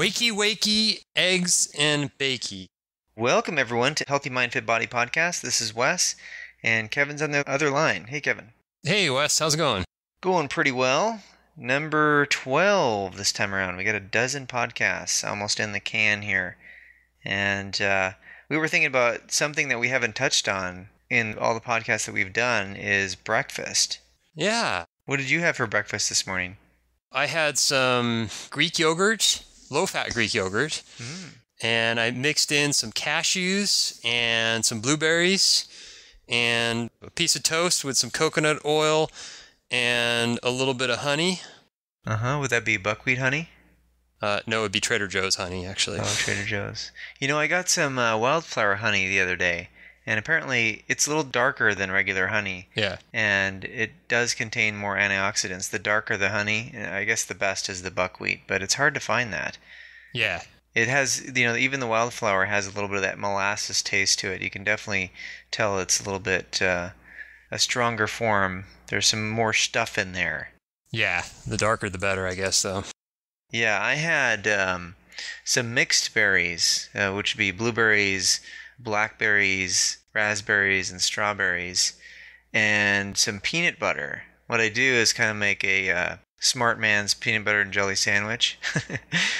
Wakey, wakey, eggs and bakey. Welcome, everyone, to Healthy Mind, Fit Body podcast. This is Wes, and Kevin's on the other line. Hey, Kevin. Hey, Wes, how's it going? Going pretty well. Number 12 this time around. We got a dozen podcasts almost in the can here. And we were thinking about something that we haven't touched on in all the podcasts that we've done is breakfast. Yeah. What did you have for breakfast this morning? I had some Greek yogurt, low-fat Greek yogurt, and I mixed in some cashews and some blueberries and a piece of toast with some coconut oil and a little bit of honey. Would that be buckwheat honey? No, it would be Trader Joe's honey, actually. Oh, Trader Joe's. You know, I got some wildflower honey the other day, and apparently it's a little darker than regular honey. Yeah. And it does contain more antioxidants. The darker the honey, I guess the best is the buckwheat, but it's hard to find that. Yeah. It has, even the wildflower has a little bit of that molasses taste to it. You can definitely tell it's a little bit a stronger form. There's some more stuff in there. Yeah, the darker the better, I guess, though. Yeah, I had some mixed berries, which would be blueberries, blackberries, raspberries, and strawberries, and some peanut butter. What I do is kind of make a smart man's peanut butter and jelly sandwich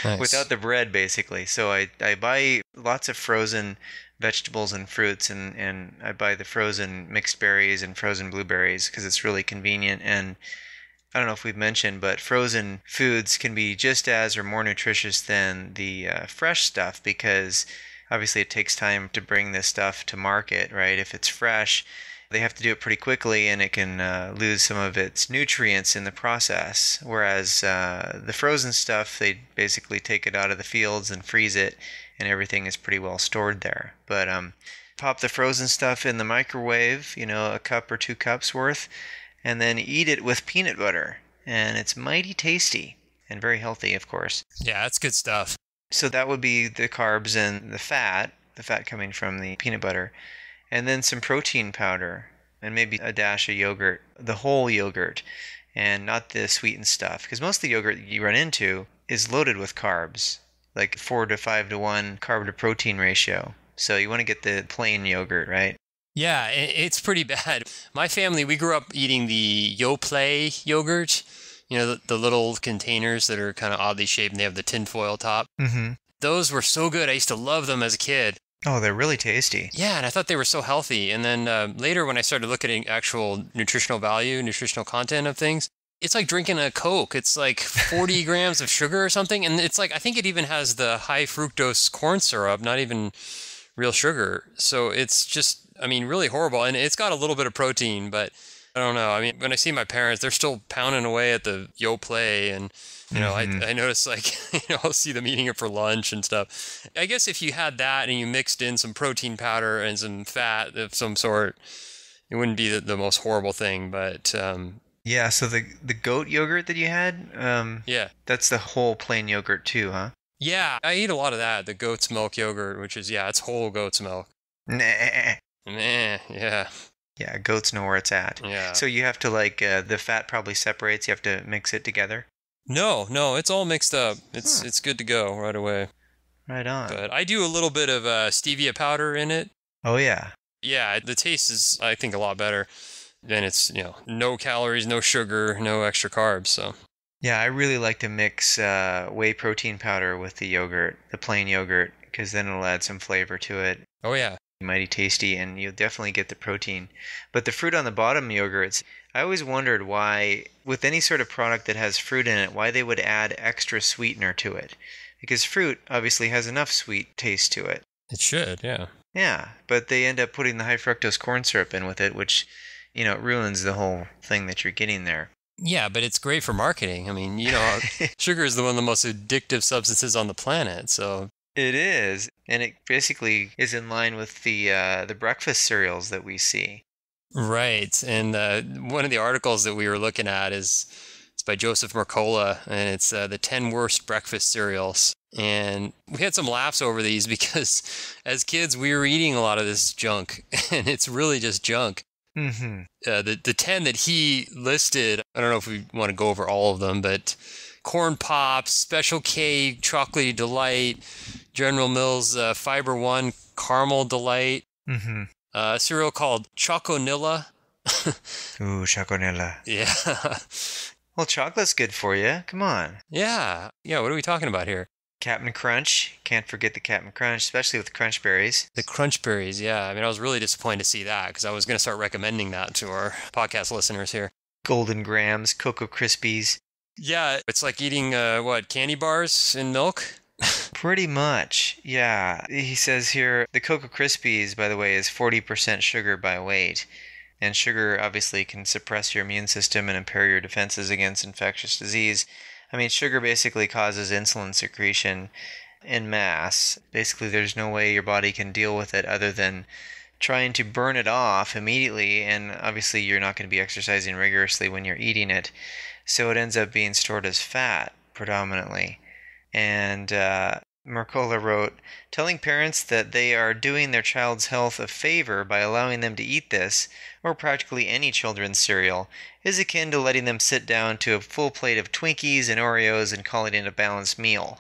Nice. without the bread, basically. So I buy lots of frozen vegetables and fruits, and I buy the frozen mixed berries and frozen blueberries because it's really convenient. And I don't know if we've mentioned, but frozen foods can be just as or more nutritious than the fresh stuff because obviously it takes time to bring this stuff to market, right? If it's fresh, they have to do it pretty quickly and it can lose some of its nutrients in the process. Whereas the frozen stuff, they basically take it out of the fields and freeze it and everything is pretty well stored there. But pop the frozen stuff in the microwave, a cup or 2 cups worth, and then eat it with peanut butter. And it's mighty tasty and very healthy, of course. Yeah, that's good stuff. So that would be the carbs and the fat coming from the peanut butter. And then some protein powder and maybe a dash of yogurt, the whole yogurt, and not the sweetened stuff. Because most of the yogurt you run into is loaded with carbs, like 4 to 5 to 1 carb to protein ratio. So you want to get the plain yogurt, right? Yeah, it's pretty bad. My family, we grew up eating the Yoplait yogurt, the little containers that are kind of oddly shaped and they have the tinfoil top. Mm-hmm. Those were so good. I used to love them as a kid. Oh, they're really tasty. Yeah, and I thought they were so healthy. And then later when I started looking at actual nutritional value, nutritional content of things, it's like drinking a Coke. It's like 40 grams of sugar or something. And it's like, I think it even has the high fructose corn syrup, not even real sugar. So it's just, really horrible. And it's got a little bit of protein, but I don't know. When I see my parents, they're still pounding away at the Yoplait and, I notice I'll see them eating it for lunch and stuff. I guess if you had that and you mixed in some protein powder and some fat of some sort, it wouldn't be the most horrible thing, but... Yeah, so the goat yogurt that you had, yeah, that's the whole plain yogurt too, huh? Yeah, I eat a lot of that, the goat's milk yogurt, which is, it's whole goat's milk. Nah. Yeah. Yeah, goats know where it's at. Yeah. So you have to the fat probably separates, you have to mix it together? No, it's all mixed up. It's good to go right away. Right on. But I do a little bit of stevia powder in it. Oh, yeah. Yeah, the taste is, I think, a lot better. And it's, no calories, no sugar, no extra carbs, so... Yeah, I really like to mix whey protein powder with the yogurt, the plain yogurt, because then it'll add some flavor to it. Oh, yeah. Mighty tasty, and you'll definitely get the protein. But the fruit on the bottom yogurts, I always wondered why, with any sort of product that has fruit in it, why they would add extra sweetener to it. Because fruit obviously has enough sweet taste to it. It should, yeah. Yeah, but they end up putting the high fructose corn syrup in with it, which, it ruins the whole thing that you're getting there. Yeah, but it's great for marketing. Sugar is one of the most addictive substances on the planet, so... It is, and it basically is in line with the breakfast cereals that we see. Right, and one of the articles that we were looking at it's by Joseph Mercola, and it's the 10 worst breakfast cereals. And we had some laughs over these because as kids we were eating a lot of this junk, and it's really just junk. Mm-hmm. The 10 that he listed, I don't know if we want to go over all of them, but Corn Pops, Special K Chocolatey Delight, General Mills Fiber One Caramel Delight, Mm-hmm. a cereal called Choconilla. Ooh, Choconilla. Yeah. Well, chocolate's good for you. Come on. Yeah. Yeah, what are we talking about here? Captain Crunch. Can't forget the Captain Crunch, especially with Crunch Berries. The Crunch Berries, yeah. I mean, I was really disappointed to see that because I was going to start recommending that to our podcast listeners here. Golden Grams, Cocoa Krispies. Yeah, it's like eating, candy bars in milk? Pretty much, yeah. He says here, the Cocoa Krispies, by the way, is 40% sugar by weight. And sugar obviously can suppress your immune system and impair your defenses against infectious disease. I mean, sugar basically causes insulin secretion en masse. Basically, there's no way your body can deal with it other than trying to burn it off immediately. And obviously, you're not going to be exercising rigorously when you're eating it. So it ends up being stored as fat predominantly. And Mercola wrote, telling parents that they are doing their child's health a favor by allowing them to eat this, or practically any children's cereal, is akin to letting them sit down to a full plate of Twinkies and Oreos and calling it a balanced meal.